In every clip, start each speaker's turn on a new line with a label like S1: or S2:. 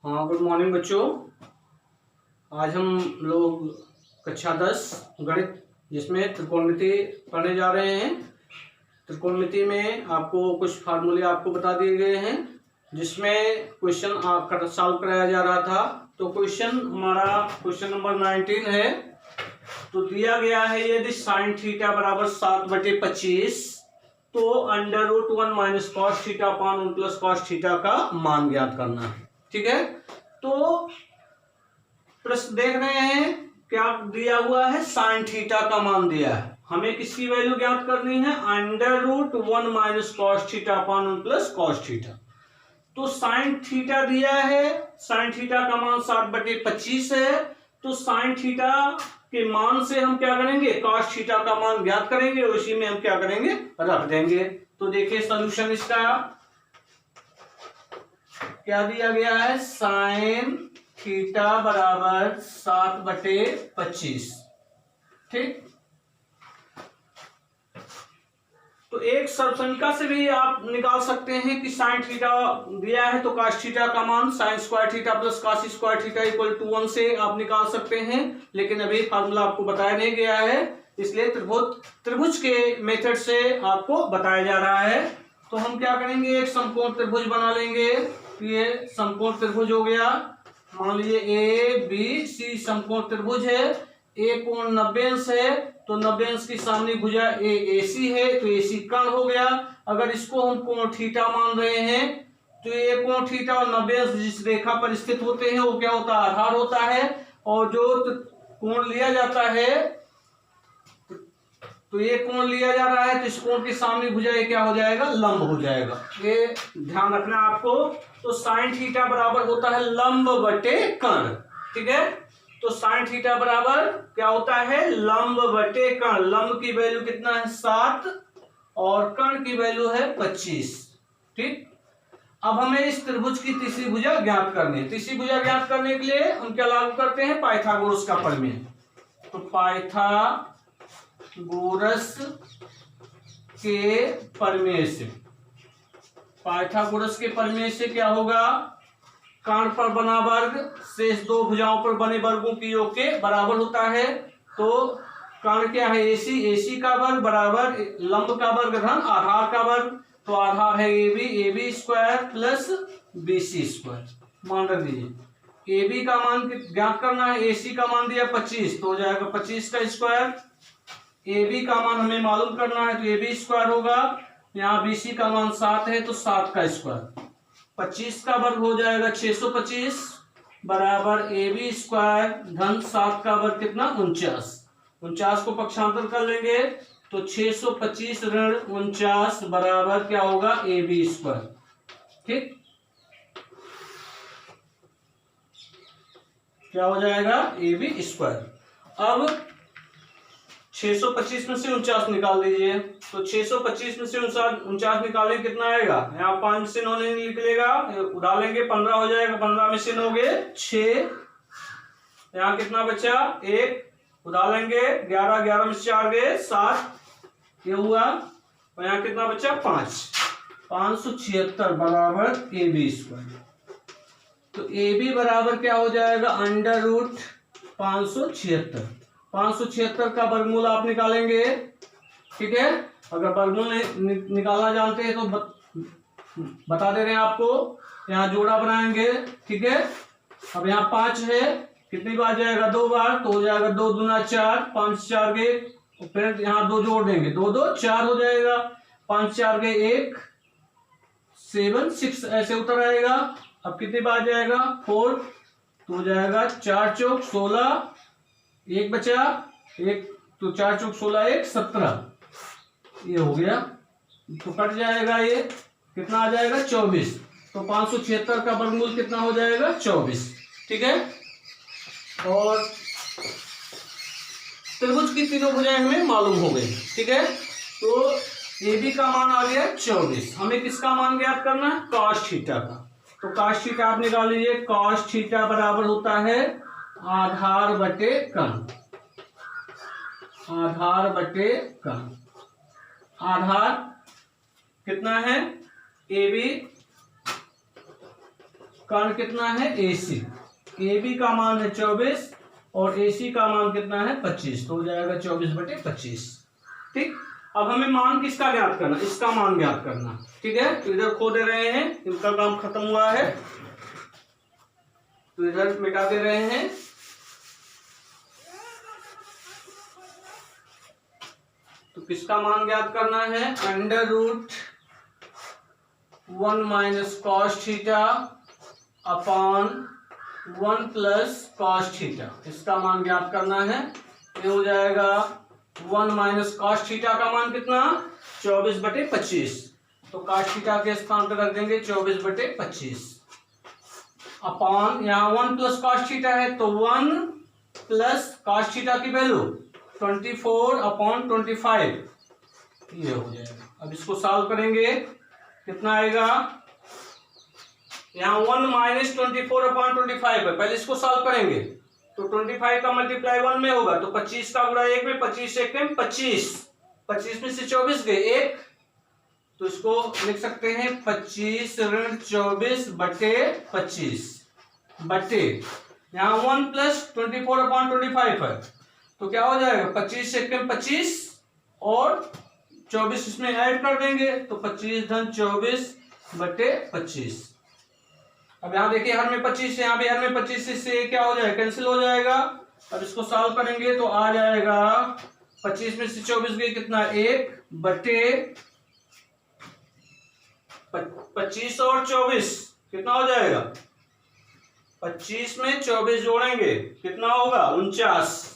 S1: हाँ, good morning बच्चों। आज हम लोग कक्षा 10 गणित जिसमें त्रिकोणमिति पढ़ने जा रहे हैं। त्रिकोणमिति में आपको कुछ फार्मूले आपको बता दिए गए हैं जिसमें क्वेश्चन सॉल्व कराया जा रहा था। तो क्वेश्चन नंबर 19 है। तो दिया गया है यदि साइन थीटा बराबर 7/25 तो √1 minus cos theta upon 1 plus cos theta का मान ज्ञात करना है। ठीक है, तो प्रश्न देख रहे हैं क्या दिया हुआ है, साइन थीटा का मान दिया है, हमें किसकी वैल्यू ज्ञात करनी है, √1 minus cos theta upon 1 plus cos theta. तो साइन थीटा दिया है, साइन थीटा का मान 7/25 है। तो साइन थीटा के मान से हम क्या करेंगे, कॉस थीटा का मान ज्ञात करेंगे और इसी में हम क्या करेंगे, रख देंगे। तो देखिए सॉल्यूशन इसका क्या दिया गया है, साइन थीटा बराबर 7/25। ठीक, तो एक सर्वसंख्या से भी आप निकाल सकते हैं कि साइन थीटा दिया है तो कॉस थीटा का मान sine square theta plus cos square theta equal to 1 से आप निकाल सकते हैं। लेकिन अभी फार्मूला आपको बताया नहीं गया है, इसलिए त्रिभुज के मेथड से आपको बताया जा रहा है। तो हम क्या करेंगे, एक समकोण त्रिभुज बना लेंगे। ये समकोण त्रिभुज हो गया, मान लीजिए ABC समकोण त्रिभुज है। ए कोण 90 अंश है तो 90 अंश की सामने भुजा AC है तो AC कर्ण हो गया। अगर इसको हम कोण थीटा मान रहे हैं तो ये कोण थीटा और 90 अंश जिस रेखा पर स्थित होते हैं वो क्या होता है, आधार होता है। और जो कोण लिया जाता है तो ये कोण लिया जा रहा है तो इस कोण के सामने भुजा ये क्या हो जाएगा, लंब हो जाएगा। ये ध्यान रखना आपको। तो साइन थीटा बराबर होता है लंब बटे कर्ण। ठीक है, तो साइन थीटा बराबर क्या होता है, लंब बटे कर्ण। लंब की वैल्यू कितना है, 7 और कर्ण की वैल्यू है 25। ठीक, अब हमें इस त्रिभुज की तीसरी भुजा ज्ञात करनी है। तीसरी भुजा ज्ञात करने के लिए हम क्या लागू करते हैं, पाइथागोरस का प्रमेय। तो पाइथागोरस के प्रमेय से क्या होगा, कर्ण पर बना वर्ग शेष दो भुजाओं पर बने वर्गों की योग के बराबर होता है। तो कर्ण क्या है, AC का वर्ग बराबर लंब का वर्ग धन आधार का वर्ग। तो आधार है AB square plus BC square. मान रख दीजिए AB का मान ज्ञात करना है, AC का मान दिया 25 तो हो जाएगा 25 का स्क्वायर। AB का मान हमें मालूम करना है तो AB स्क्वायर होगा। यहाँ BC का मान 7 है तो 7 का स्क्वायर। 25 का वर्ग हो जाएगा 625 बराबर AB स्क्वायर धन 7 का वर्ग कितना, 49 को पक्षांतर कर लेंगे तो 625 ऋण 49 बराबर क्या होगा, AB स्क्वायर। ठीक, क्या हो जाएगा, AB स्क्वायर। अब 625 में से 49 निकाल दीजिए। तो 625 में से 49 निकालें कितना आएगा, यहाँ 5 में से 9 नहीं निकलेगा, उड़ालेंगे 15 हो जाएगा। 15 में से 9 गए 6, यहाँ कितना बचा 1, उड़ालेंगे 11 में से 4 गए 7, ये हुआ। और यहाँ कितना बचा 5, 576 बराबर AB स्क्वायर। तो AB बराबर क्या हो जाएगा, √576। 576 का वर्गमूल आप निकालेंगे। ठीक है, अगर वर्गमूल निकालना जानते हैं तो बता दे रहे हैं आपको। यहाँ जोड़ा बनाएंगे। ठीक है, अब यहाँ 5 है, कितनी बार जाएगा, 2 बार, तो हो जाएगा 2 दूना 4, 5 4 गए, फिर यहाँ 2 जोड़ देंगे, 2 2 4 हो जाएगा। 5 4 गए 1, 7 6 ऐसे उतर आएगा। अब कितनी बार जाएगा, 4, तो हो जाएगा 4 चौक 16, 1 बचा 1, तो 4 चौक 16 1 17, ये हो गया। तो कट जाएगा, ये कितना आ जाएगा 24। तो 576 का वर्गमूल कितना हो जाएगा, 24। ठीक है, और त्रिभुज की तीनों भुजाएं हमें मालूम हो गई। ठीक है, तो AB का मान आ गया 24। हमें किसका मान ज्ञात करना है, कॉस थीटा का। तो कॉस थीटा आप निकाल लीजिए। कॉस थीटा बराबर होता है आधार बटे कर्ण। आधार बटे कर्ण, आधार कितना है, AB कर्ण कितना है AC, AB का मान है 24 और AC का मान कितना है 25, तो हो जाएगा 24/25। ठीक, अब हमें मान किसका ज्ञात करना, इसका मान ज्ञात करना। ठीक है, तो इधर खो दे रहे हैं, इनका काम खत्म हुआ है, तो इधर मिटा दे रहे हैं। तो किसका मान ज्ञात करना है, √1 minus cos theta upon 1 plus cos theta, इसका मान ज्ञात करना है। ये हो जाएगा 1 माइनस कॉस थीटा का मान कितना 24/25, तो कॉस थीटा के स्थान पर रख देंगे 24/25 अपॉन यहाँ 1 प्लस कॉस थीटा है तो 1 प्लस कॉस थीटा की वैल्यू 24/25, ये हो जाएगा। अब इसको सॉल्व करेंगे, कितना आएगा, यहाँ 1 माइनस 24/25 है, पहले इसको सॉल्व करेंगे तो 25 का मल्टीप्लाई 1 में होगा तो 25 का गुणा 1 में, 25 1 में 25, 25 में से 24 गए 1, तो इसको लिख सकते हैं 25 ऋण 24/25 बटे यहाँ 1 प्लस 24/25 है, तो क्या हो जाएगा 25 1 में 25 और 24 इसमें ऐड कर देंगे तो 25 धन 24/25। अब यहाँ देखिए हर में 25 यहाँ भी हर में 25, इससे क्या हो जाएगा, कैंसिल हो जाएगा। अब इसको सॉल्व करेंगे तो आ जाएगा 25 में से 24 गई कितना 1 बटे 25 और 24 कितना हो जाएगा, 25 में 24 जोड़ेंगे कितना होगा 49,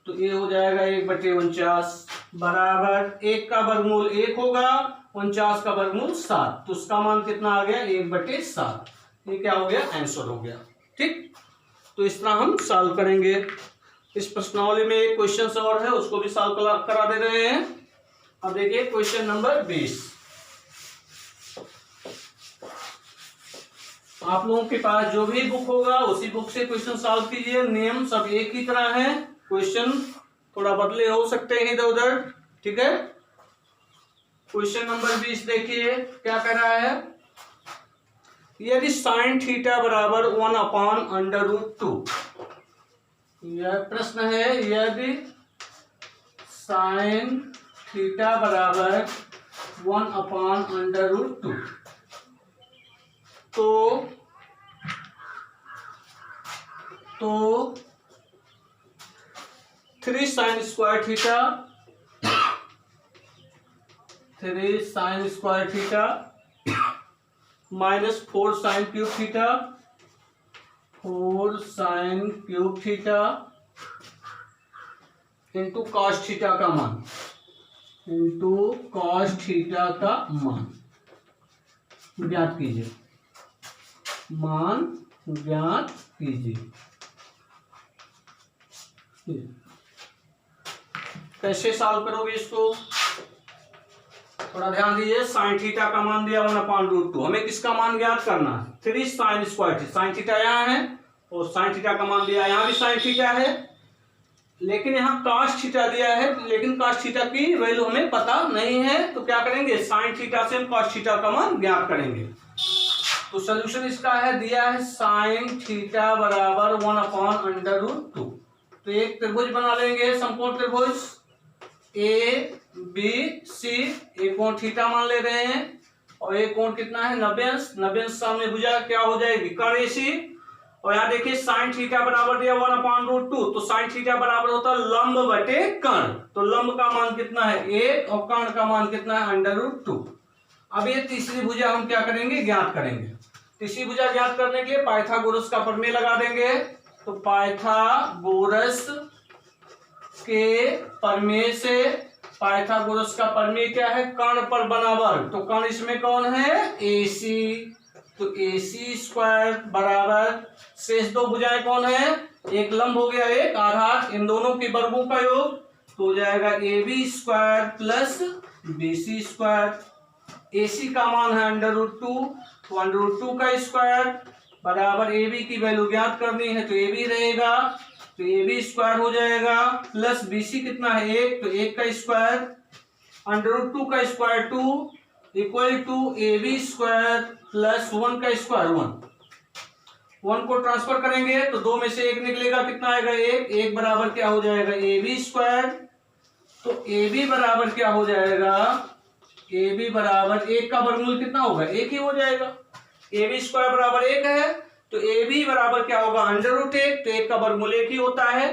S1: तो ये हो जाएगा 1/49 बराबर 1 का वर्गमूल 1 होगा, 49 का वर्गमूल 7, तो उसका मान कितना आ गया 1/7। ये क्या हो गया, आंसर हो गया। ठीक, तो इस तरह हम सॉल्व करेंगे। इस प्रश्नावली में एक क्वेश्चन और है, उसको भी सॉल्व करा दे रहे हैं। अब देखिए क्वेश्चन नंबर 20, आप लोगों के पास जो भी बुक होगा उसी बुक से क्वेश्चन सॉल्व कीजिए, नियम सब एक ही तरह है, क्वेश्चन थोड़ा बदले हो सकते हैं इधर उधर। ठीक है, क्वेश्चन नंबर 20 देखिए क्या कह रहा है, यदि साइन थीटा बराबर 1/√2, यह प्रश्न है, यदि साइन थीटा बराबर 1/√2 तो 3 sin square theta, 3 sin square theta minus 4 sin cube theta, 4 sin cube theta into cos theta का मान, इंटू कॉस थीटा का मान ज्ञात कीजिए, मान ज्ञात कीजिए। कैसे सॉल्व करोगे इसको, थोड़ा ध्यान दीजिए। साइन थीटा का मान दिया 1/√2, हमें किसका मान ज्ञात करना है 3 sin square theta, sine theta यहाँ है और साइन थीटा का मान दिया, यहाँ भी साइन थीटा है लेकिन यहाँ कॉस थीटा दिया है, लेकिन कॉस थीटा की वैल्यू हमें पता नहीं है, तो क्या करेंगे साइन थीटा से हम कॉस थीटा का मान ज्ञात करेंगे। तो सोल्यूशन इसका है, दिया है साइन थीटा बराबर 1/√2, तो एक त्रिभुज बना लेंगे, समकोण त्रिभुज ABC, एक कोण थीटा मान ले रहे हैं और एक कोण कितना है 90 अंश, 90 अंश सामने भुजा क्या हो जाएगी कर्ण AC, और यहाँ देखिए साइन थीटा बराबर दिया 1/√2, तो साइन थीटा बराबर होता है लंब बटे कर्ण, तो लंब का मान कितना है 1 और कर्ण का मान कितना है √2। अब ये तीसरी भुजा हम क्या करेंगे ज्ञात करेंगे, तीसरी भुजा ज्ञात करने के लिए पाइथागोरस का प्रमेय लगा देंगे, तो पाइथागोरस के प्रमेय से, पाइथागोरस का प्रमेय क्या है कर्ण पर बना वर्ग, तो कर्ण इसमें कौन है AC, तो AC स्क्वायर बराबर शेष दो भुजाएं कौन है, एक लंब हो गया एक आधार, इन दोनों के वर्गों का योग तो हो जाएगा AB square plus BC square. AC का मान है √2, तो √2 का स्क्वायर बराबर AB की वैल्यू ज्ञात करनी है तो AB रहेगा, तो AB स्क्वायर हो जाएगा प्लस BC कितना है 1, तो 1 का स्क्वायर, √2 का square 2, equal to A B square plus 1 का स्क्वायर 1 को ट्रांसफर करेंगे तो 2 में से 1 निकलेगा, कितना आएगा 1, 1 बराबर क्या हो जाएगा ए बी स्क्वायर। तो ए बी बराबर क्या हो जाएगा, ए बी बराबर 1 का वर्गमूल कितना होगा 1 ही हो जाएगा। ए बी स्क्वायर बराबर 1 है तो ए बी बराबर क्या होगा √1, तो 1 का वर्गमूल 1 ही होता है।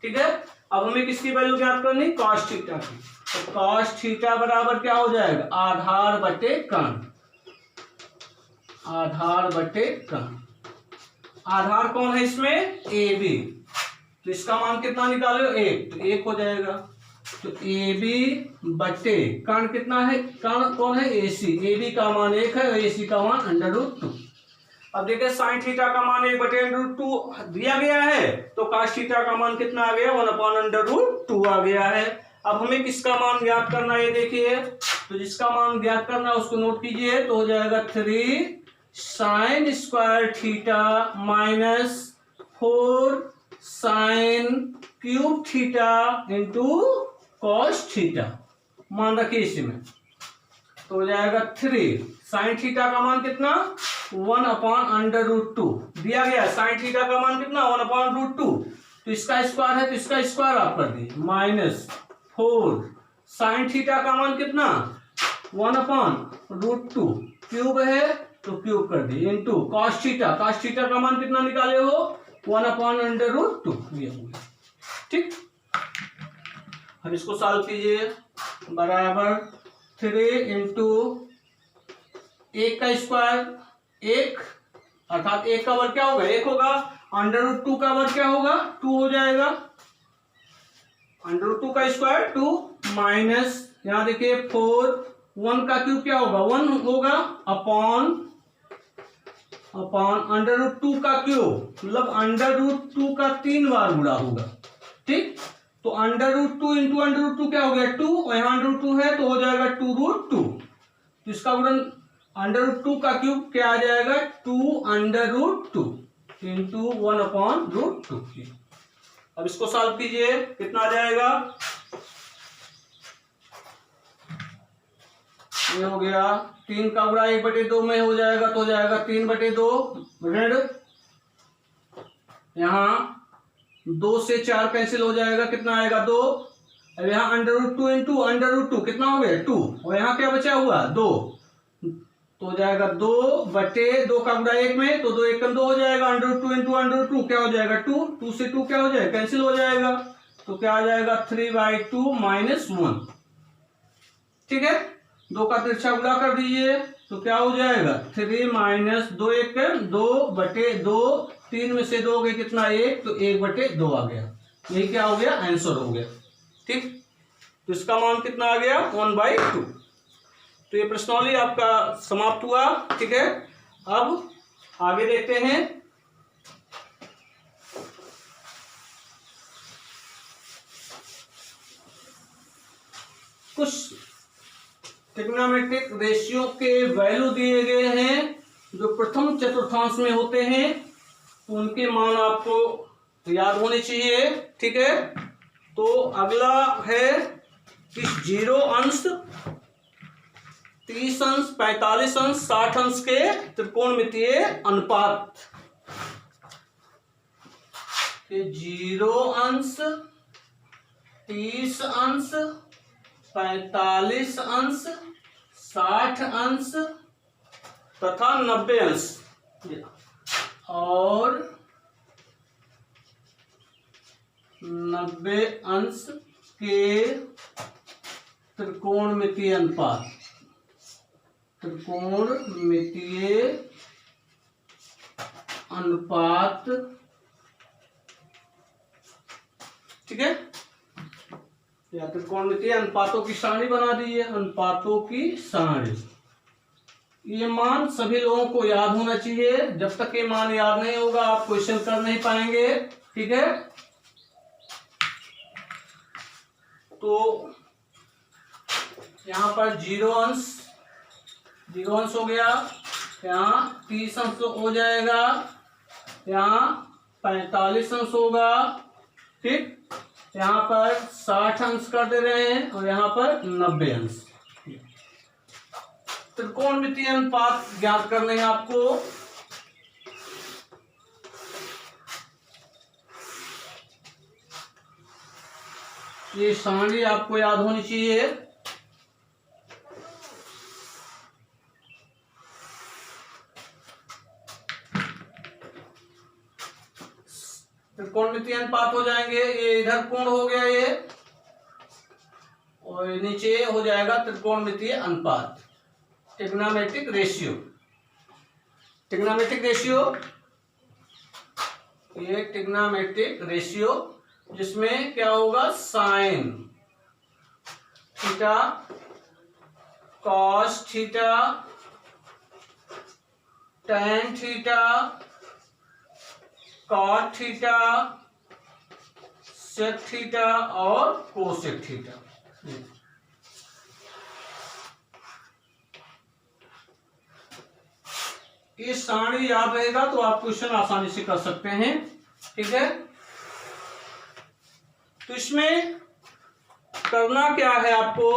S1: ठीक है, अब हमें किसकी वैल्यू ज्ञात करनी, कॉस थीटा की। तो कॉस थीटा बराबर क्या हो जाएगा आधार बटे कर्ण, आधार बटे कर्ण। आधार कौन है इसमें ए बी, तो इसका मान कितना निकालो 1, तो 1 हो जाएगा। तो ए बी बटे कर्ण कितना है, कर्ण कौन है ए सी, ए बी का मान 1 है और ए सी का मान √2। अब देखिए साइन थीटा का मान 1 बटे √2 दिया गया है, तो कॉस थीटा का मान कितना आ गया 1/√2 आ गया है। अब हमें किसका मान ज्ञात करना है, ये देखिए, तो जिसका मान ज्ञात करना है उसको नोट कीजिए, तो हो जाएगा 3 sign square theta minus 4 sine cube theta into cos theta, मान रखिए इसी में, तो हो जाएगा 3 साइन थीटा का मान कितना 1/√2 दिया गया, साइन थीटा का मान कितना 1/√2, तो इसका स्क्वायर है तो इसका स्क्वायर आप कर दीजिए, माइनस 4 साइन थीटा का मान कितना 1/√2 क्यूब है तो क्यूब कर दिए into cos theta, cos theta का मान कितना निकाले हो 1/√2 दिया हुआ। ठीक, हम इसको सॉल्व कीजिए, बराबर 3 इंटू 1 का स्क्वायर 1, अर्थात 1 का वर्ग क्या होगा 1 होगा, √2 का वर्ग क्या होगा 2 हो जाएगा, √2 का स्क्वायर 2 माइनस यहाँ देखिए 4, 1 का क्यूब क्या होगा 1 होगा, अपॉन √2 का क्यूब, मतलब √2 का 3 बार गुणा होगा। ठीक, तो √2 इंटू √2 क्या हो गया 2, और यहाँ √2 है तो हो जाएगा 2√2, तो इसका गुणन √2 का क्यूब क्या आ जाएगा 2√2 इंटू 1/√2। अब इसको सॉल्व कीजिए, कितना आ जाएगा, ये हो गया 3 का गुणा 1/2 में हो जाएगा, तो हो जाएगा 3/2 ऋण, यहाँ 2 से 4 कैंसिल हो जाएगा, कितना आएगा 2, अब यहाँ √2 इंटू √2 कितना हो गया 2, और यहाँ क्या बचा हुआ 2, तो हो जाएगा 2/2 का गुणा 1 में, तो 2 1 2 हो जाएगा, √2 इंटू √2 क्या हो जाएगा 2, 2 से 2 क्या हो जाएगा कैंसिल हो जाएगा, तो क्या आ जाएगा 3/2 माइनस 1। ठीक है, 2 का तिरछा गुणा कर दीजिए तो क्या हो जाएगा 3 माइनस 2 1 2/2, 3 में से 2 गए कितना 1, तो 1/2 आ गया, यही क्या हो गया आंसर हो गया। ठीक, तो इसका मान कितना आ गया 1/2। तो ये प्रश्नावली आपका समाप्त हुआ। ठीक है, अब आगे देखते हैं, कुछ ट्रिग्नोमेट्रिक रेशियो के वैल्यू दिए गए हैं जो प्रथम चतुर्थांश में होते हैं, तो उनके मान आपको याद होने चाहिए। ठीक है, तो अगला है कि 0 अंश 30 अंश 45 अंश 60 अंश के त्रिकोणमितीय अनुपात, 0 अंश 30 अंश 45 अंश 60 अंश तथा 90 अंश और 90 अंश के त्रिकोणमितीय अनुपात, त्रिकोणमितीय अनुपात। ठीक है, या त्रिकोणमितीय अनुपातों की सारणी बना दीजिए, अनुपातों की सारणी। ये मान सभी लोगों को याद होना चाहिए, जब तक ये मान याद नहीं होगा आप क्वेश्चन कर नहीं पाएंगे। ठीक है, तो यहाँ पर 0 अंश हो गया, यहाँ 30 अंश हो जाएगा, यहाँ 45 अंश होगा। ठीक, यहाँ पर 60 अंश कर दे रहे हैं और यहाँ पर 90 अंश। त्रिकोणमितीय अनुपात ज्ञात करने हैं आपको। ये सारणी आपको याद होनी चाहिए। त्रिकोणमितीय अनुपात हो जाएंगे, ये इधर कोण हो गया ये, और नीचे हो जाएगा त्रिकोणमितीय अनुपात, ट्रिग्नोमेट्रिक रेशियो। ट्रिग्नोमेट्रिक रेशियो, ये ट्रिग्नोमेट्रिक रेशियो, जिसमें क्या होगा, sine theta cos theta tan theta cot theta sec theta और कोसेक थीटा। ये सारणी याद रहेगा तो आप क्वेश्चन आसानी से कर सकते हैं। ठीक है, तो इसमें करना क्या है आपको,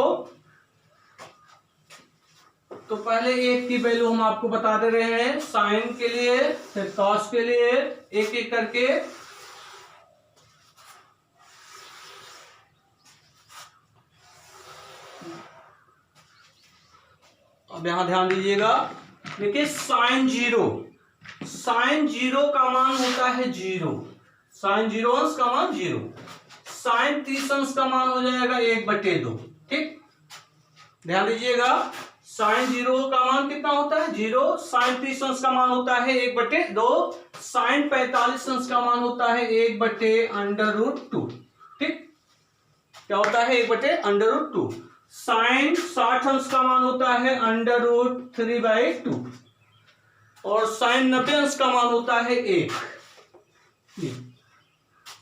S1: तो पहले एक की वैल्यू हम आपको बता दे रहे हैं, साइन के लिए फिर कॉस के लिए, एक एक करके। अब यहां ध्यान दीजिएगा, देखिए साइन जीरो का मान होता है 0, साइन 0 अंश का मान 0, साइन 30 अंश का मान हो जाएगा 1/2। ठीक, ध्यान दीजिएगा, साइन 0 का मान कितना होता है 0, साइन 30 अंश का मान होता है 1/2, साइन 45 अंश का मान होता है 1/√2। ठीक, क्या होता है 1/√2। साइन 60 अंश का मान होता है √3/2, और साइन 90 अंश का मान होता है 1।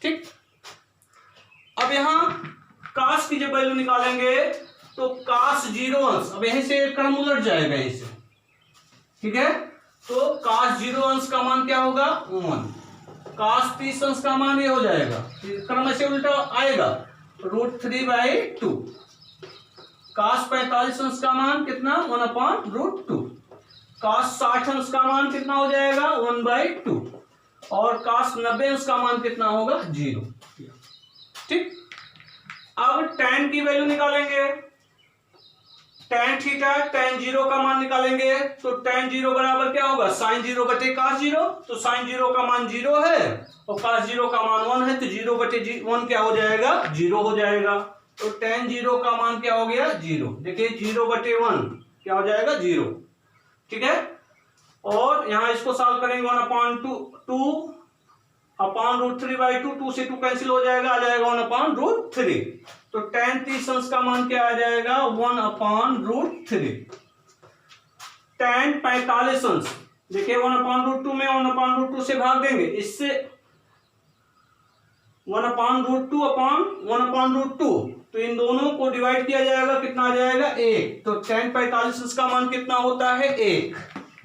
S1: ठीक, अब यहां कास की जब वैल्यू निकालेंगे तो कास 0 अंश, अब यहीं से एक क्रम उलट जाएगा यहीं से। ठीक है, तो कास 0 अंश का मान क्या होगा 1, कास 30 अंश का मान ये हो जाएगा, क्रम ऐसे उल्टा आएगा √3/2, कास 45 अंश का मान कितना 1/√2, कास 60 अंश का मान कितना हो जाएगा 1/2, और कास 90 अंश का मान कितना होगा 0। ठीक, अब tan की वैल्यू निकालेंगे, tan थीटा tan 0 का मान निकालेंगे, तो tan 0 बराबर क्या होगा sin 0 बटे cos 0, तो sin 0 का मान 0 है और cos 0 का मान 1 है, तो 0 बटे 1 क्या हो जाएगा 0 हो जाएगा, तो tan 0 का मान क्या हो गया 0। देखिए 0/1 क्या हो जाएगा 0। ठीक है, और यहां इसको सॉल्व करेंगे 1/2 अपॉन √3/2, 2 से 2 कैंसिल हो जाएगा, आ जाएगा 1/√3, तो tan 30 अंश का मान क्या आ जाएगा 1/√3। tan 45 अंश, देखिए 1/√2 में 1/√2 से भाग देंगे, इससे 1/√2 अपॉन 1/√2, तो इन दोनों को डिवाइड किया जाएगा, कितना आ जाएगा 1, तो tan 45 अंश का मान कितना होता है 1।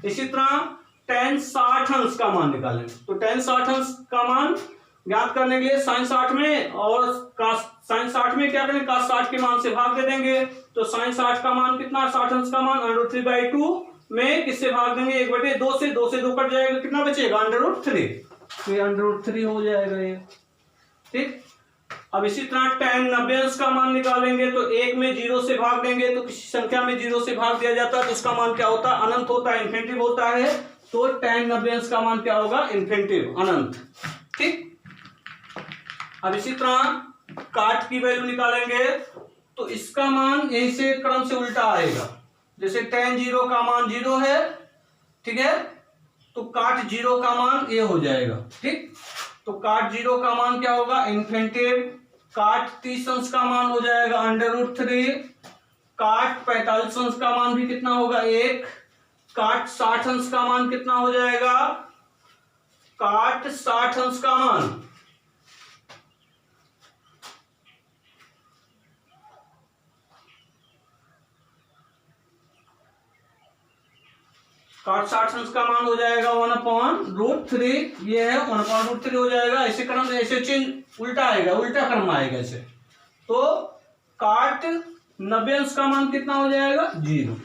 S1: इसी तरह tan 60 अंश का मान निकालेंगे, तो tan 60 अंश का मान ज्ञात करने के लिए sin 60 में और sin 60 में क्या करेंगे, cos 60 के मान से भाग दे देंगे, तो sin 60 का मान कितना 60 अंश का मान √3/2 में किससे भाग देंगे 1/2 से, 2 से 2 कट जाएगा, कितना बचेगा √3, तो ये √3 हो जाएगा ये। ठीक, अब इसी तरह tan 90 अंश का मान निकालेंगे, तो 1 में 0 से भाग देंगे, तो किसी संख्या में 0 से भाग दिया जाता है तो उसका मान क्या होता है अनंत होता है, इन्फिनिटिव होता है, तो tan 90 अंश का मान क्या होगा इन्फिनिटिव, अनंत। ठीक, अब इसी तरह काट की वैल्यू निकालेंगे, तो इसका मान यहीं से क्रम से उल्टा आएगा, जैसे tan 0 का मान 0 है, ठीक है, तो काट 0 का मान ये हो जाएगा। ठीक, तो काट 0 का मान क्या होगा इन्फिनिटिव, काट 30 अंश का मान हो जाएगा √3, काट 45 अंश का मान भी कितना होगा 1, काट 60 अंश का मान कितना हो जाएगा, काट 60 अंश का मान काट 60 अंश का मान हो जाएगा 1/√3, ये है 1/√3 हो जाएगा, ऐसे क्रम ऐसे चेंज उल्टा आएगा, उल्टा क्रम आएगा ऐसे, तो काट 90 अंश का मान कितना हो जाएगा 0।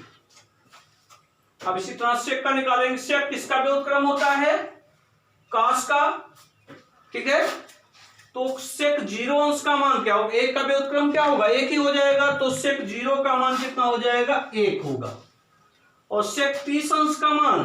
S1: अब इसी तरह सेक का निकालेंगे। सेक किसका व्युत्क्रम होता है? कास का, ठीक है। तो सेक 0 अंश का मान क्या होगा? 1 का व्युत्क्रम क्या होगा? 1 ही हो जाएगा। तो सेक 0 का मान कितना हो जाएगा? 1 होगा। और सेक 30 अंश का मान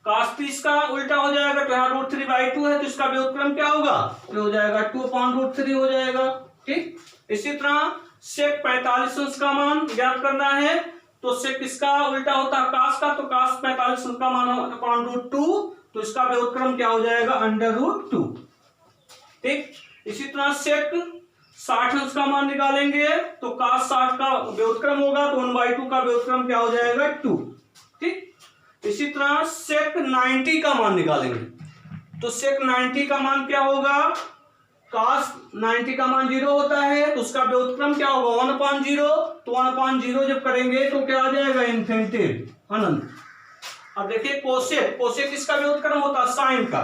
S1: कास 30 का उल्टा हो जाएगा, तो यहाँ √3/2 है, तो इसका व्युत्क्रम क्या होगा? तो हो जाएगा 2/√3 हो जाएगा, ठीक। इसी तरह सेक 45 अंश का मान ज्ञात करना है, तो सेक किसका उल्टा होता है? कास का, तो कास 45 अंश का मान √2, तो इसका व्युत्क्रम क्या हो जाएगा? √2, ठीक। इसी तरह सेक 60 अंश का मान निकालेंगे, तो कास 60 का व्युत्क्रम होगा, तो 1/2 का व्युत्क्रम क्या हो जाएगा? 2, ठीक। इसी तरह सेक 90 का मान निकालेंगे, तो सेक 90 का मान क्या होगा? कास 90 का मान 0 होता है, तो उसका व्युत्क्रम क्या होगा? 1/0, तो 1/0 जब करेंगे तो क्या आ जाएगा? इन्फिनिटी, अनंत। अब देखिए कोसेक, कोसेक किसका व्युत्क्रम होता है? साइन का,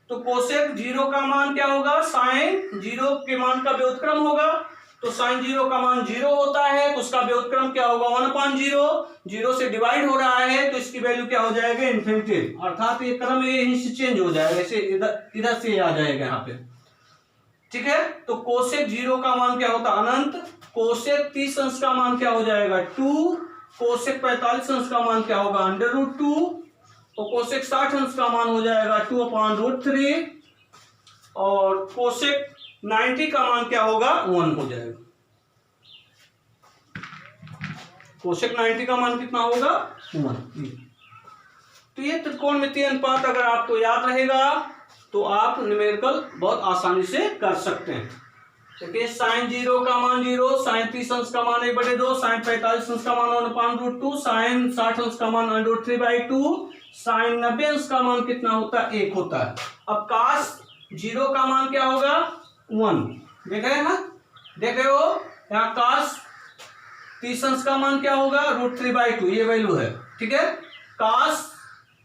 S1: तो कोसेक 0 का मान क्या होगा? साइन 0 के मान का व्युत्क्रम होगा, तो साइन 0 का मान 0 होता है, तो उसका व्युत्क्रम क्या होगा? 1/0, 0 से डिवाइड हो रहा है, तो इसकी वैल्यू क्या हो जाएगा? इन्फिनिटी, अर्थात ये क्रम यहीं से चेंज हो जाएगा, ऐसे इधर से आ जाएगा यहाँ पे, ठीक है। तो कोसेक 0 का मान क्या होता है? अनंत। कोसेक 30 अंश का मान क्या हो जाएगा? 2। कोसेक 45 अंश का मान क्या होगा? √2। और कोसेक 60 अंश का मान हो जाएगा 2/√3। और कोसेक 90 का मान क्या होगा? 1 हो जाएगा। कोसेक 90 का मान कितना होगा? 1। तो ये त्रिकोणमितीय अनुपात अगर आपको याद रहेगा तो आप न्यूमेरिकल बहुत आसानी से कर सकते हैं। देखिए साइन 0 का मान 0, साइन 30 अंश का मान 1/2, साइन 45 अंश का मान 1/√2, साइन 60 अंश का मान √3/2, साइन 90 अंश का मान कितना होता है? 1 होता है। अब कास 0 का मान क्या होगा? 1। देख रहे हैं ना, देख रहे हो यहाँ कास 30 अंश का मान क्या होगा? √3/2, ये वैल्यू है, ठीक है। कास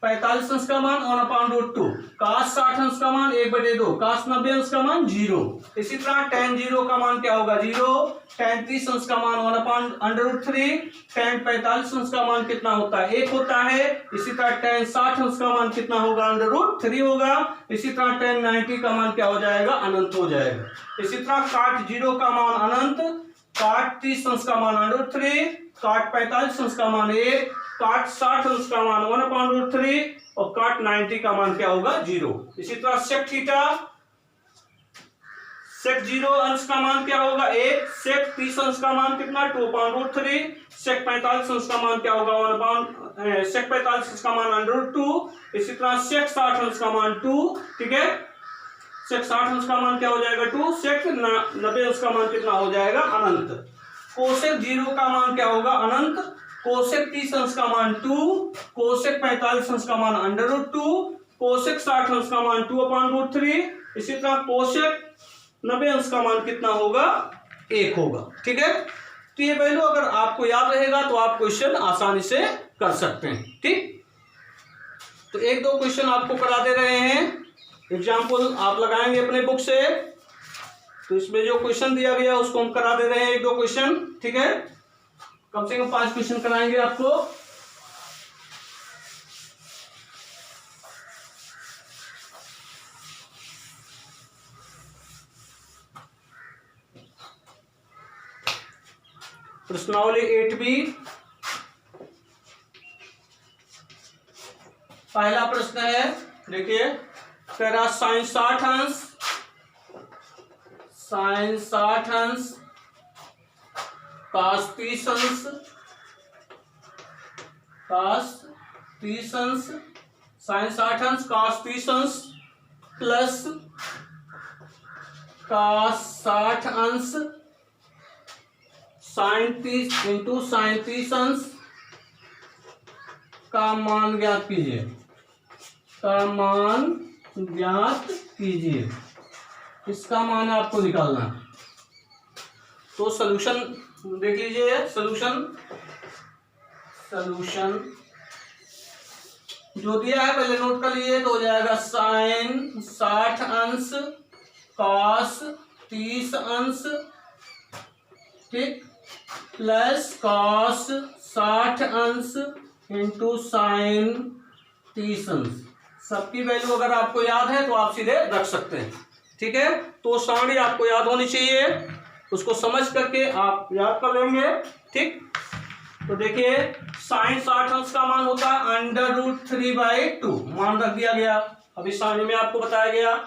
S1: 45 अंश का मान 1/√2, कास 60 अंश का मान 1/2, कास 90 अंश का मान 0। इसी तरह tan 0 का मान क्या होगा? 0, tan 30 अंश का मान 1/√3, tan 45 अंश का मान कितना होता है? 1 होता है। इसी तरह tan 60 अंश का मान कितना होगा? √3 होगा। इसी तरह tan 90 का मान क्या हो जाएगा? अनंत हो जाएगा। इसी तरह काट 0 का मान अनंत, काट 30 अंश का मान √3, काट 45 अंश का मान 1, काट 60 अंश का मान 1/√3 और काट 90 का मान क्या होगा? 0। इसी तरह सेक थीटा, सेक 0 अंश का मान क्या होगा? 1, सेक 30 अंश का मान कितना? 2/√3, सेक 45 अंश का मान क्या होगा? सेक 45 अंश का मान √2। इसी तरह सेक 60 अंश का मान 2, ठीक है। सेक 60 अंश का मान क्या हो जाएगा? 2। सेक 90 अंश का मान कितना हो जाएगा? अनंत। कोसेक 0 का मान क्या होगा? अनंत। कोसेक 30 अंश का मान 2, कोसेक 45 अंश का मान √2, कोसेक 60 अंश का मान 2/√3। इसी तरह कोसेक 90 अंश का मान कितना होगा? 1 होगा, ठीक है। तो ये वैल्यू अगर आपको याद रहेगा तो आप क्वेश्चन आसानी से कर सकते हैं, ठीक। तो 1-2 क्वेश्चन आपको करा दे रहे हैं, एग्जाम्पल आप लगाएंगे अपने बुक से। तो इसमें जो क्वेश्चन दिया गया उसको हम करा दे रहे हैं 1-2 क्वेश्चन, ठीक है। कम से कम 5 क्वेश्चन कराएंगे आपको। प्रश्नावली 8B, पहला प्रश्न है, देखिए कह रहा साइन 60 अंश, साइन 60 अंश कास 30 अंश, कास 30 अंश, साइन 60 अंश कास 30 अंश प्लस कास 60 अंश साइन 30 इंटू साइन 30 अंश का मान ज्ञात कीजिए, का मान ज्ञात कीजिए। इसका मान आपको निकालना है। तो सॉल्यूशन देख लीजिए, सॉल्यूशन जो दिया है पहले नोट कर लीजिए। तो हो जाएगा साइन 60 अंश कॉस 30 अंश, ठीक, प्लस कॉस 60 अंश इंटू साइन तीसंस। सबकी वैल्यू अगर आपको याद है तो आप सीधे रख सकते हैं, ठीक है। तो सारणी आपको याद होनी चाहिए, उसको समझ करके आप याद कर लेंगे, ठीक। तो देखिए साइन 60 अंश का मान होता है √3/2, मान रख दिया गया। अभी सारणी में आपको बताया गया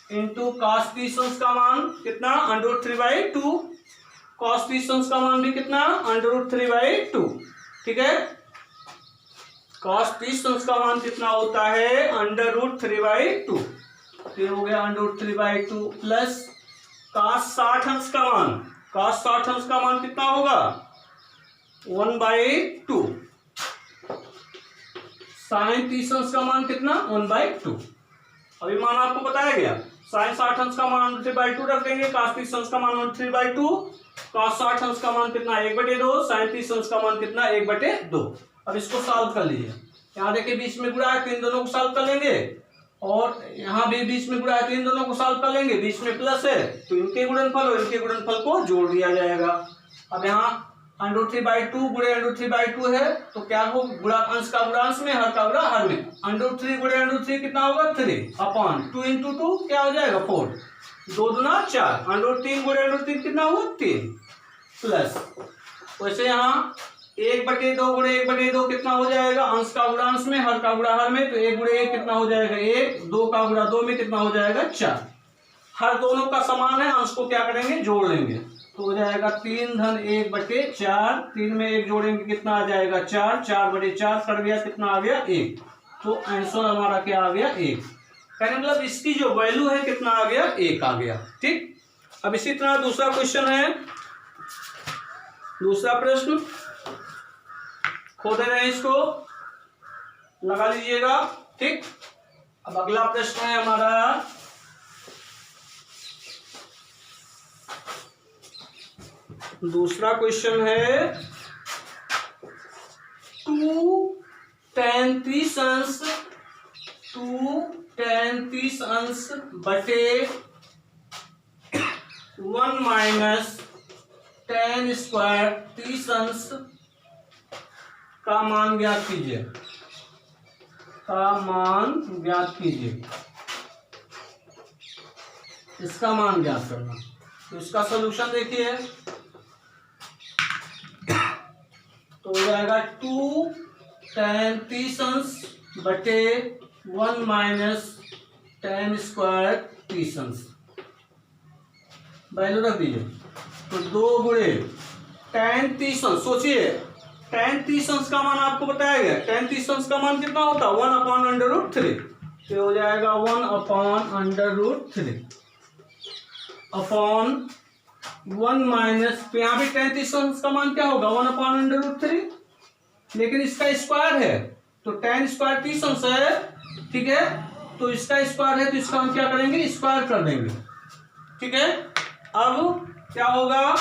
S1: इंटू cos 30 अंश का मान कितना √3/2, cos 30 अंश का मान भी कितना √3/2, ठीक है। cos 30 अंश का मान कितना होता है √3/2, फिर हो गया √3/2 प्लस cos 60 अंश का मान, cos 60 अंश का मान कितना होगा 1/2, साइन 30 अंश का मान कितना 1/2। अभी मान आपको बताया गया साइन 60 अंश का मान 3/2 रख देंगे, cos 30 अंश का मान 3/2, cos 60 अंश का मान कितना 1/2, साइन 30 अंश का मान कितना 1/2। अब इसको सॉल्व कर लीजिए। यहाँ देखिए बीच में गुणा है तो इन दोनों को सॉल्व कर लेंगे, और यहाँ भी बीच में गुणा है तो इन दोनों को सॉल्व कर लेंगे, बीच में प्लस है तो इनके गुणनफल और इनके गुणनफल को जोड़ दिया जाएगा। अब यहाँ √3/2 गुणे √3/2 है तो क्या हो, गुणा अंश का गुणा अंश में, हर का गुणा हर में। √3 गुणे √3 कितना होगा 3/2 इंटू 2 क्या हो जाएगा 4, 2 दूना 4, √3 गुणे √3 कितना हुआ 3 प्लस, वैसे यहाँ 1/2 गुणे 1/2 कितना हो जाएगा, अंश का गुणा अंश में, हर का गुणा हर में, तो 1 गुणे 1 कितना हो जाएगा 1, 2 का गुणा 2 में कितना हो जाएगा 4। हर दोनों का समान है, अंश को क्या करेंगे जोड़ लेंगे, तो हो जाएगा 3 धन 1/4, 3 में 1 जोड़ेंगे कितना आ जाएगा 4, 4/4 कट गया कितना आ गया 1, तो आंसर हमारा क्या आ गया 1। कहने मतलब इसकी जो वैल्यू है कितना आ गया 1 आ गया, ठीक। अब इसी तरह दूसरा क्वेश्चन है, दूसरा प्रश्न खोदे रहे, इसको लगा लीजिएगा, ठीक। अब अगला प्रश्न है हमारा दूसरा क्वेश्चन है 2 tan 30 अंश बटे 1 माइनस tan स्क्वायर 30 अंश का मान ज्ञात कीजिए, इसका मान ज्ञात करना। तो इसका सॉल्यूशन देखिए, तो हो जाएगा 2 tan 30 अंश बटे 1 माइनस tan स्क्वायर 30 अंश, वैल्यू रख दीजिए। तो 2 गुणे tan 30 अंश, सोचिए tan 30 अंश का मान आपको बताया गया, tan 30 अंश का मान कितना होता है 1/√3, तो हो जाएगा 1/√3 अपॉन 1 माइनस, तो यहाँ भी tan 30 अंश का मान क्या होगा 1/√3, लेकिन इसका स्क्वायर है तो tan स्क्वायर 30 अंश है, ठीक है, तो इसका स्क्वायर है तो इसका हम क्या करेंगे स्क्वायर कर देंगे, ठीक है। अब क्या होगा,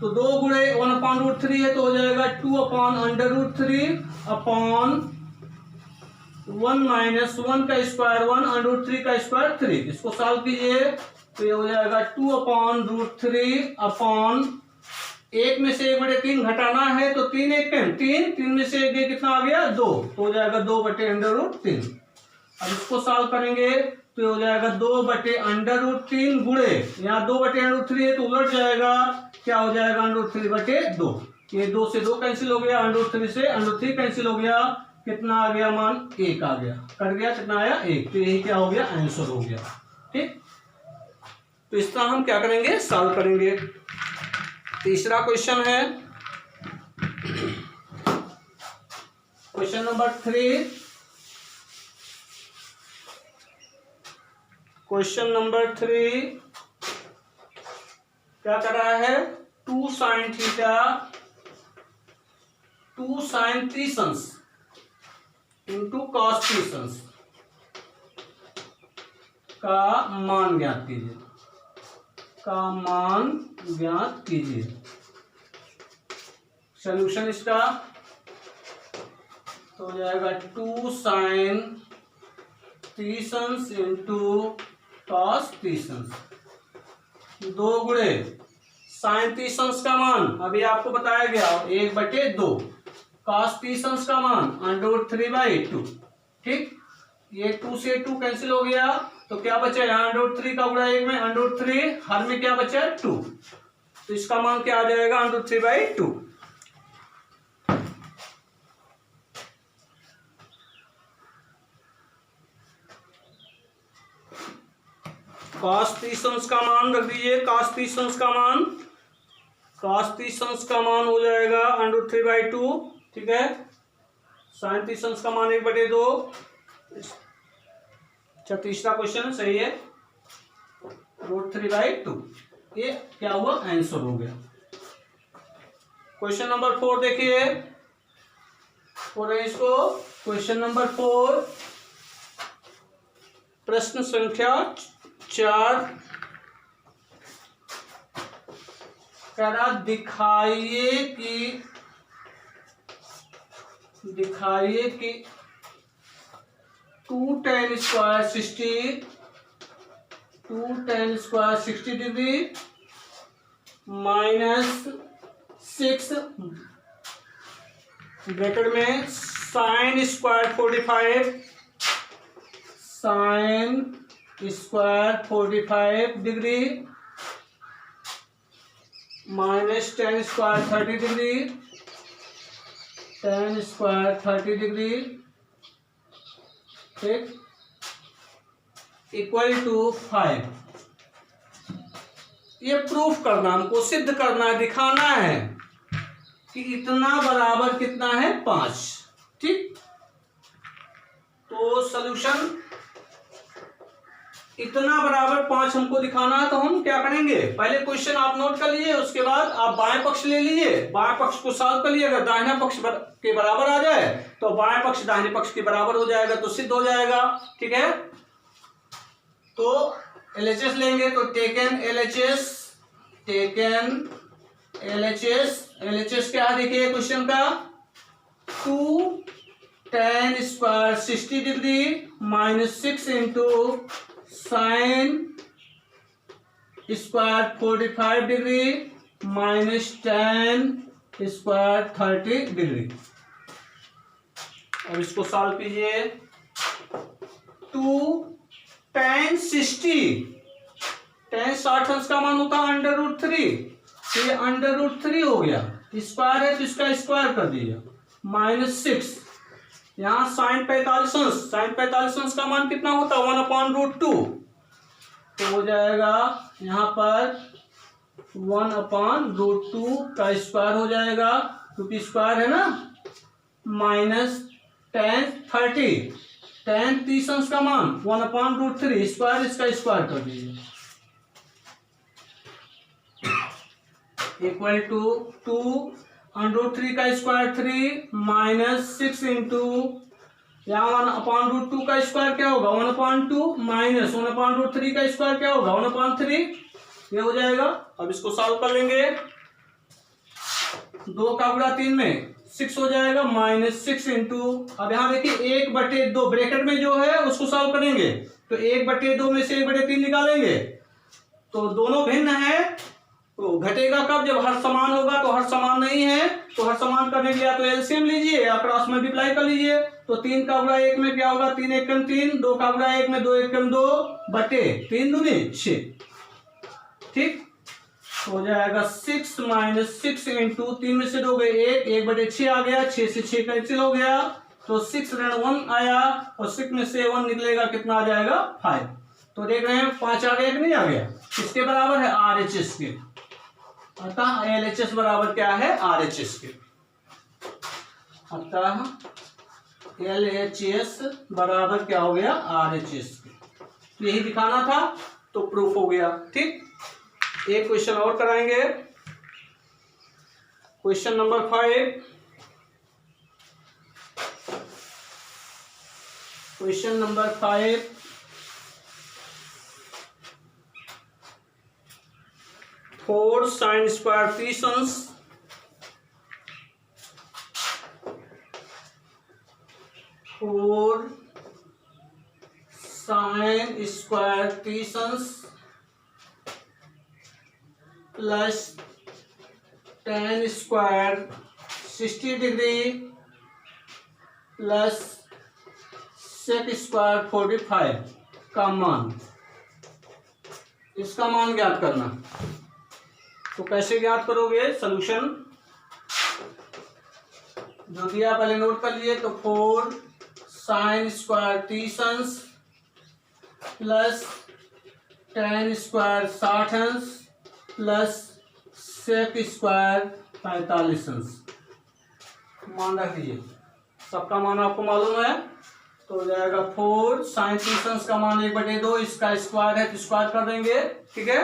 S1: तो 2 गुणे 1/√3 है तो हो जाएगा 2/√3 अपॉन 1 माइनस 1 का स्क्वायर 1/√3 का स्क्वायर 3, इसको सॉल्व कीजिए तो ये हो जाएगा 2/√3 अपॉन 1 में से 1/3 घटाना है तो 3 1 3 में से 1 कितना आ गया 2, तो हो जाएगा 2/√3। अब इसको सॉल्व करेंगे तो हो जाएगा 2/√3 गुणे, यहाँ 2/√3 है तो उलट जाएगा, क्या हो जाएगा √3/2, ये 2 से 2 कैंसिल हो गया, √3 से √3 कैंसिल हो गया, कितना आ गया मान 1 आ गया, कट गया कितना आया 1, तो यही क्या हो गया आंसर हो गया, ठीक। तो इस तरह हम क्या करेंगे सॉल्व करेंगे। तीसरा क्वेश्चन है क्वेश्चन नंबर 3, क्वेश्चन नंबर 3 क्या कर रहा है 2 sin थीटा 2 sin 30 अंश इंटू cos 30 अंश का मान ज्ञात कीजिए, सॉल्यूशन इसका तो हो जाएगा 2 sin 30 अंश इंटू cos 30 अंश, 2 गुणे sin 30 अंश का मान अभी आपको बताया गया 1/2, cos 30 का मान √3/2। ठीक, ये 2 से 2 कैंसिल हो गया, तो क्या बचा यहाँ √3 का गुणा 1 में √3, हर में क्या बचा 2, तो इसका मान क्या आ जाएगा √3/2। cos 30 का मान रख दीजिए, cos 30 का मान हो जाएगा √3/2। ठीक है, sin 30 का मान 1/2। अच्छा, तीसरा क्वेश्चन सही है, √3/2। ये क्या हुआ, आंसर हो गया। क्वेश्चन नंबर 4 देखिए, और इसको क्वेश्चन नंबर 4 प्रश्न संख्या 4 करा, दिखाइए कि 2 tan स्क्वायर 60 डिग्री -6 ब्रैकेट में sin square 45 degree -tan square 30 degree, tan square 30 degree, ठीक, = 5। ये प्रूफ करना, हमको सिद्ध करना है, दिखाना है कि इतना बराबर कितना है 5। ठीक, तो सॉल्यूशन इतना बराबर 5 हमको दिखाना है, तो हम क्या करेंगे, पहले क्वेश्चन आप नोट कर लीजिए, उसके बाद आप बाएं पक्ष ले लीजिए, बाएं पक्ष को सॉल्व कर लीजिए। अगर दाहिना पक्ष के बराबर आ जाए तो बाएं पक्ष दाहिने पक्ष के बराबर हो जाएगा, तो सिद्ध हो जाएगा। ठीक है, तो LHS लेंगे, तो टेकन LHS क्या देखिए क्वेश्चन का, 2 tan square 60 degree -6 into sin square 45 degree -tan square 30 degree. अब इसको सॉल्व कीजिए। 2 tan 60, tan 60 का मान होता है √3, तो ये √3 हो गया, स्क्वायर है तो इसका स्क्वायर कर दिया, -6, यहाँ sin 45 का मान कितना होता है 1/√2, तो हो जाएगा यहाँ पर 1/√2 का स्क्वायर हो जाएगा, क्योंकि स्क्वायर है ना, -tan 30 का मान 1/√3, स्क्वायर इसका स्क्वायर कर दीजिए, = 2 √3 का स्क्वायर 3 -6 इंटू यहाँ 1/√2 का स्क्वायर क्या होगा 1/2 माइनस 1/√3 का स्क्वायर क्या होगा 1/3, ये हो जाएगा। अब इसको सॉल्व कर लेंगे, 2 का गुणा 3 में 6 हो जाएगा, -6 इंटू, अब यहाँ देखिए 1/2 ब्रैकेट में जो है उसको सॉल्व करेंगे, तो 1/2 में से 1/3 निकालेंगे, तो दोनों भिन्न है, तो घटेगा कब, जब हर समान होगा, तो हर समान नहीं है, तो हर समान करने के लिए या तो एलसीएम लीजिए या क्रॉस मल्टीप्लाई कर लीजिए, तो 3 का गुणा 1 में क्या होगा 3 × 3, 2 का गुणा 1 में 2 × 2 बटे 3 दूनी 6। ठीक, हो जाएगा 6 -6 इंटू 3 में से 2 गए 1/6 आ गया, 6 से 6 कैंसिल हो गया, तो 6 ऋण 1 आया, और 6 में से 1 निकलेगा, कितना आ जाएगा 5। तो देख रहे हैं 5 आ गया कि नहीं आ गया, किसके बराबर है RHS के, अतः LHS बराबर क्या है RHS के, अतः LHS बराबर क्या हो गया RHS के। यही दिखाना था, तो प्रूफ हो गया। ठीक, एक क्वेश्चन और कराएंगे, question number 5। Question number 5, 4 sin square 30 4 sin square 30 plus tan square 60 degree plus sec square 45 का मान, इसका मान ज्ञात करना। तो कैसे ज्ञात करोगे? सॉल्यूशन जो दिया पहले नोट कर लिए। तो 4 साइन स्क्वायर 30 अंश प्लस tan स्क्वायर 60 अंश प्लस सेक स्क्वायर 45 अंश। मान रख दीजिए, सबका मान आपको मालूम है। तो हो जाएगा 4 साइन 30 अंश का मान 1/2, इसका स्क्वायर है तो स्क्वायर कर देंगे, ठीक है।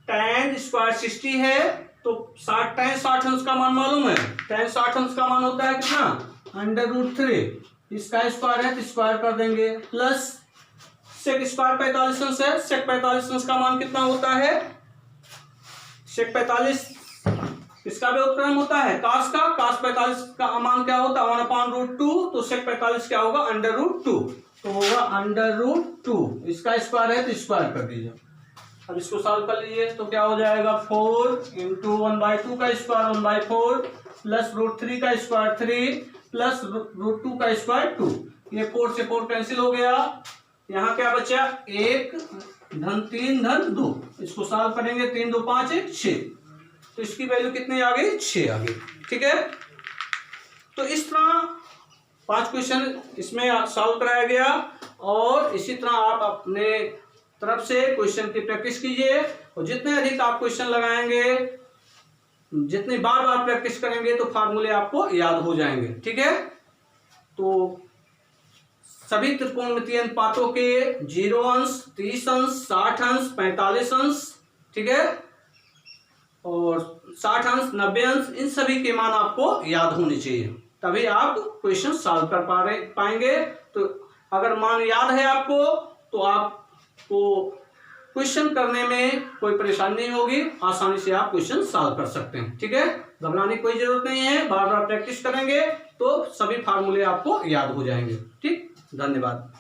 S1: tan स्क्वायर 60 है तो 60 tan 60 अंश का मान मालूम है। tan 60 अंश का मान होता है कितना? √3। इसका स्क्वायर है तो स्क्वायर कर देंगे, प्लस सेक स्क्वायर 45 अंश है। सेक 45 अंश का मान कितना होता है? सेक 45 इसका भी उत्क्रम होता है कास का। कास 45 का मान क्या होता है? 1/√2। तो सेक 45 क्या होगा? √2। तो होगा √2। इसका स्क्वायर है तो स्क्वायर कर दीजिए। अब इसको सॉल्व कर लीजिए तो क्या हो जाएगा? 4 × 1/2 का स्क्वायर 1/4 प्लस √3 का स्क्वायर 3 प्लस √2 का स्क्वायर 2। ये 4 से 4 कैंसिल हो गया। यहाँ क्या बचा? 1 धन 3 धन 2। इसको सॉल्व करेंगे 3 2 5 1 6। तो इसकी वैल्यू कितनी आ गई? 6 आ गई, ठीक है। तो इस तरह 5 क्वेश्चन इसमें सॉल्व कराया गया। और इसी तरह आप अपने तरफ से क्वेश्चन की प्रैक्टिस कीजिए और जितने अधिक आप क्वेश्चन लगाएंगे, जितनी बार बार प्रैक्टिस करेंगे तो फार्मूले आपको याद हो जाएंगे, ठीक है। तो सभी त्रिकोणमितीय अनुपातों के 0 अंश 30 अंश 60 अंश 45 अंश, ठीक है, और 60 अंश 90 अंश, इन सभी के मान आपको याद होने चाहिए, तभी आप क्वेश्चन सॉल्व कर पाएंगे। तो अगर मान याद है आपको तो आपको क्वेश्चन करने में कोई परेशानी नहीं होगी, आसानी से आप क्वेश्चन सॉल्व कर सकते हैं, ठीक है। घबराने की कोई जरूरत नहीं है, बार बार प्रैक्टिस करेंगे तो सभी फार्मूले आपको याद हो जाएंगे, ठीक। धन्यवाद।